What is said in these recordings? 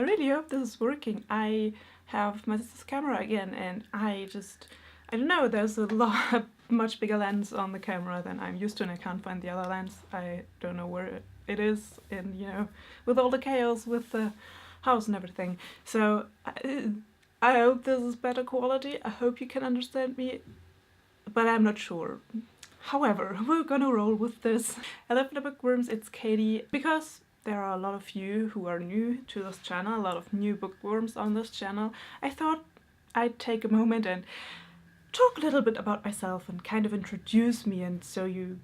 I really hope this is working. I have my sister's camera again and I don't know, there's a much bigger lens on the camera than I'm used to and I can't find the other lens. I don't know where it is and, you know, with all the chaos with the house and everything. So I hope this is better quality. I hope you can understand me, but I'm not sure. However, we're gonna roll with this. I love the Bookworms, it's Katie, because there are a lot of you who are new to this channel, a lot of new bookworms on this channel. I thought I'd take a moment and talk a little bit about myself and kind of introduce me and so you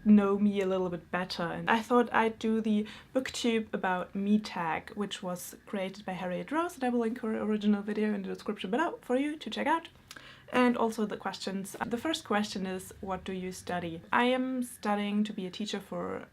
know me a little bit better. And I thought I'd do the Booktube About Me tag, which was created by Harriet Rose, and I will link her original video in the description below for you to check out. And also the questions. The first question is, what do you study? I am studying to be a teacher for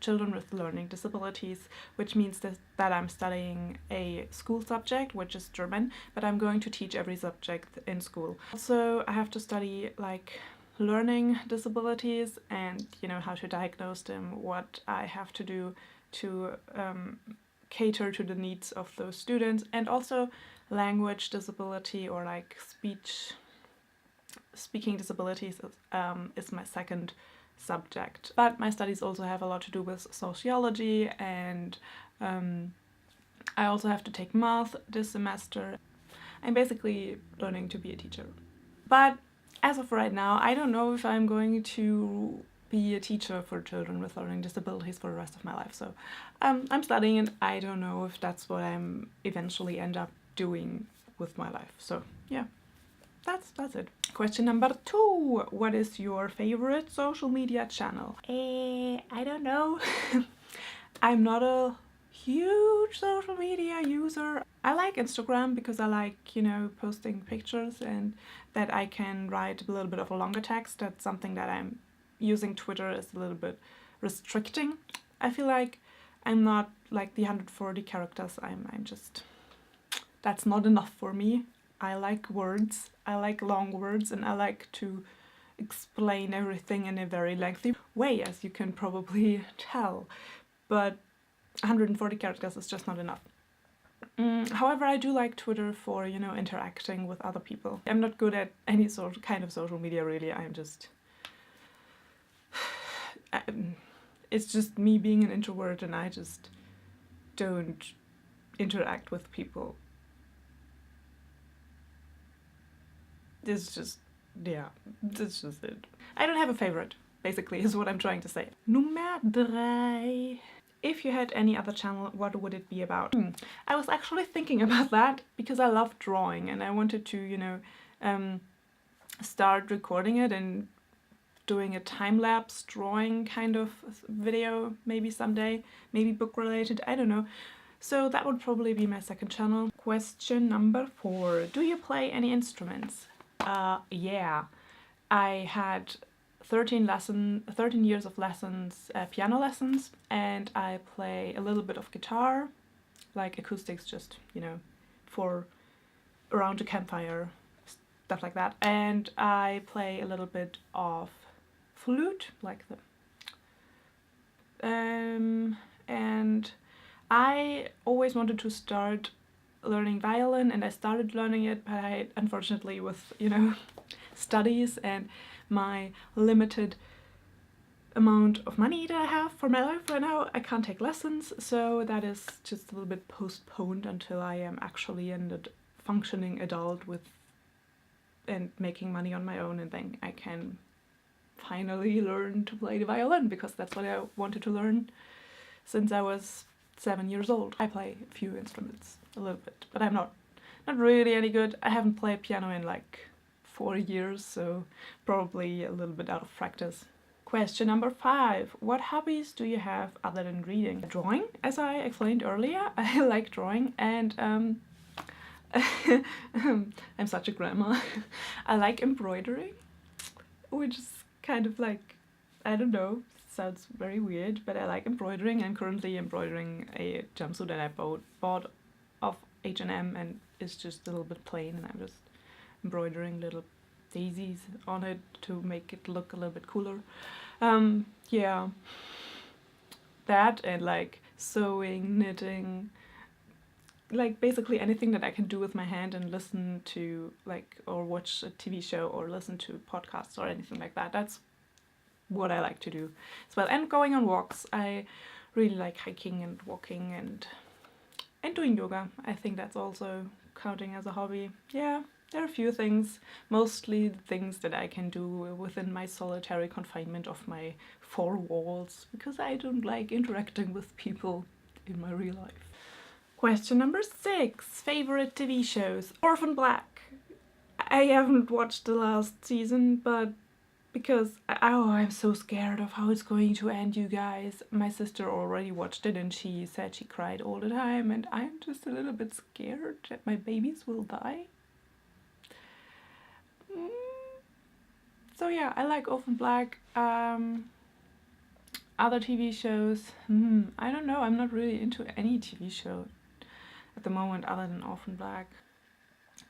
children with learning disabilities, which means that I'm studying a school subject, which is German, but I'm going to teach every subject in school. Also, I have to study like learning disabilities and, you know, how to diagnose them, what I have to do to cater to the needs of those students, and also language disability or like speaking disabilities is my second subject. But my studies also have a lot to do with sociology and I also have to take math this semester. I'm basically learning to be a teacher. But as of right now, I don't know if I'm going to be a teacher for children with learning disabilities for the rest of my life. So I'm studying and I don't know if that's what I'm eventually end up doing with my life. So yeah. That's it. Question number 2. What is your favorite social media channel? I don't know. I'm not a huge social media user. I like Instagram because I like, you know, posting pictures and that I can write a little bit of a longer text. That's something that I'm using Twitter is a little bit restricting. I feel like I'm not like the 140 characters. I'm just, that's not enough for me. I like words, I like long words, and I like to explain everything in a very lengthy way, as you can probably tell. But 140 characters is just not enough. However, I do like Twitter for, you know, interacting with other people. I'm not good at any kind of social media, really. I'm just... it's just me being an introvert and I just don't interact with people. It's just, yeah, that's just it. I don't have a favorite, basically, is what I'm trying to say. Nummer 3. If you had any other channel, what would it be about? I was actually thinking about that because I love drawing and I wanted to, you know, start recording it and doing a time-lapse drawing kind of video maybe someday, maybe book related, I don't know. So that would probably be my second channel. Question number 4. Do you play any instruments? Yeah, I had 13 years of lessons, piano lessons, and I play a little bit of guitar, like acoustics, just, you know, for around a campfire, stuff like that. And I play a little bit of flute, like the... and I always wanted to start learning violin and I started learning it, but I unfortunately with, you know, studies and my limited amount of money that I have for my life right now, I can't take lessons, so that is just a little bit postponed until I am actually a functioning adult with and making money on my own, and then I can finally learn to play the violin, because that's what I wanted to learn since I was 7 years old. I play a few instruments, a little bit, but I'm not really any good. I haven't played piano in like 4 years, so probably a little bit out of practice. Question number 5. What hobbies do you have other than reading? Drawing, as I explained earlier. I like drawing, and I'm such a grandma. I like embroidering, which is kind of like, I don't know, sounds very weird, but I like embroidering. I'm currently embroidering a jumpsuit that I bought off H&M, and it's just a little bit plain, and I'm just embroidering little daisies on it to make it look a little bit cooler. Yeah, that, and like sewing, knitting, like basically anything that I can do with my hand and listen to, like, or watch a TV show or listen to podcasts or anything like that. That's what I like to do as well. And going on walks. I really like hiking and walking and doing yoga. I think that's also counting as a hobby. Yeah, there are a few things, mostly things that I can do within my solitary confinement of my four walls, because I don't like interacting with people in my real life. Question number 6. Favorite TV shows. Orphan Black. I haven't watched the last season, but because I'm so scared of how it's going to end, you guys. My sister already watched it and she said she cried all the time, and I'm just a little bit scared that my babies will die. So yeah, I like Orphan Black. Other TV shows, I don't know, I'm not really into any TV show at the moment other than Orphan Black.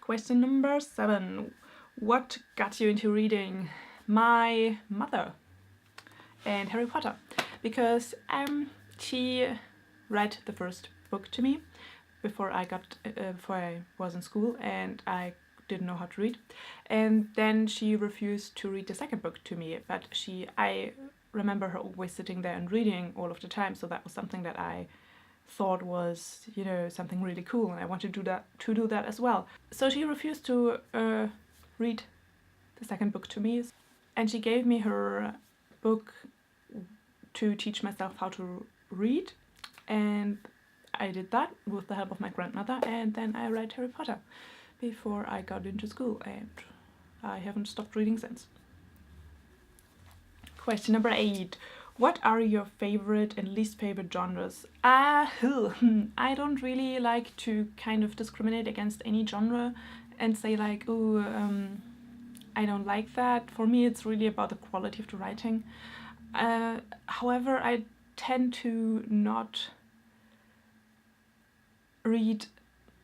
Question number 7. What got you into reading? My mother and Harry Potter, because she read the first book to me before I was in school and I didn't know how to read, and then she refused to read the second book to me, but I remember her always sitting there and reading all of the time, so that was something that I thought was, you know, something really cool, and I wanted to do that as well. So she refused to read the second book to me, and she gave me her book to teach myself how to read, and I did that with the help of my grandmother, and then I read Harry Potter before I got into school, and I haven't stopped reading since. Question number 8. What are your favorite and least favorite genres? I don't really like to kind of discriminate against any genre and say like, oh, I don't like that. For me, it's really about the quality of the writing. However, I tend to not read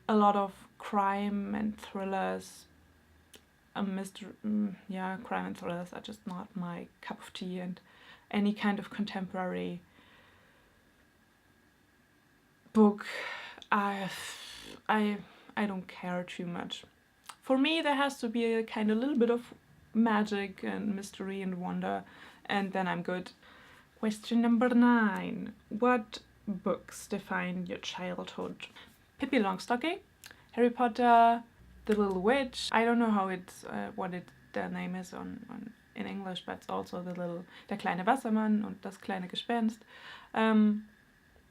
a lot of crime and thrillers. Crime and thrillers are just not my cup of tea, and any kind of contemporary book, I don't care too much. For me, there has to be a kind of little bit of magic and mystery and wonder, and then I'm good. Question number 9. What books define your childhood? Pippi Longstocking, Harry Potter, The Little Witch. I don't know how their name is in English, but it's also Der kleine Wassermann und das kleine Gespenst.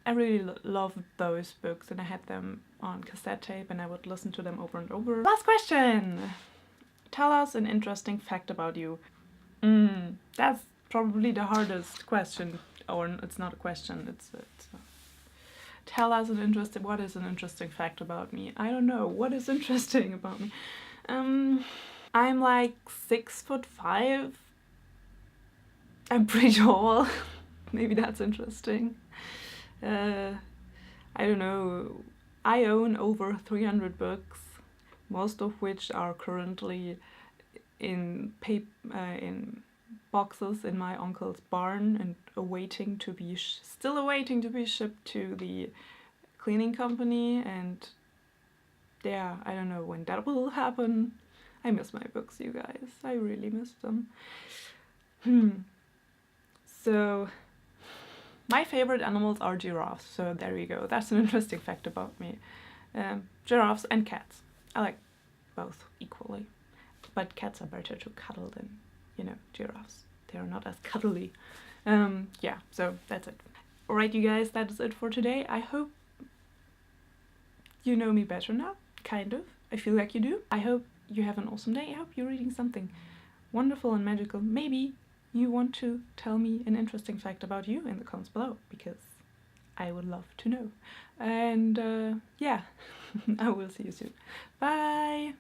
I really loved those books, and I had them on cassette tape, and I would listen to them over and over. Last question! Tell us an interesting fact about you. That's probably the hardest question, or it's not a question, it's tell us what is an interesting fact about me? I don't know, what is interesting about me? I'm like 6'5". I'm pretty tall. Maybe that's interesting. I don't know. I own over 300 books, most of which are currently in boxes in my uncle's barn and still awaiting to be shipped to the cleaning company. And yeah, I don't know when that will happen. I miss my books, you guys. I really miss them. So, my favorite animals are giraffes, so there you go. That's an interesting fact about me. Giraffes and cats. I like both equally, but cats are better to cuddle than, giraffes. They are not as cuddly. Yeah, so that's it. Alright, you guys, that is it for today. I hope you know me better now, kind of. I feel like you do. I hope you have an awesome day. I hope you're reading something wonderful and magical. Maybe you want to tell me an interesting fact about you in the comments below, because I would love to know. And yeah, I will see you soon. Bye!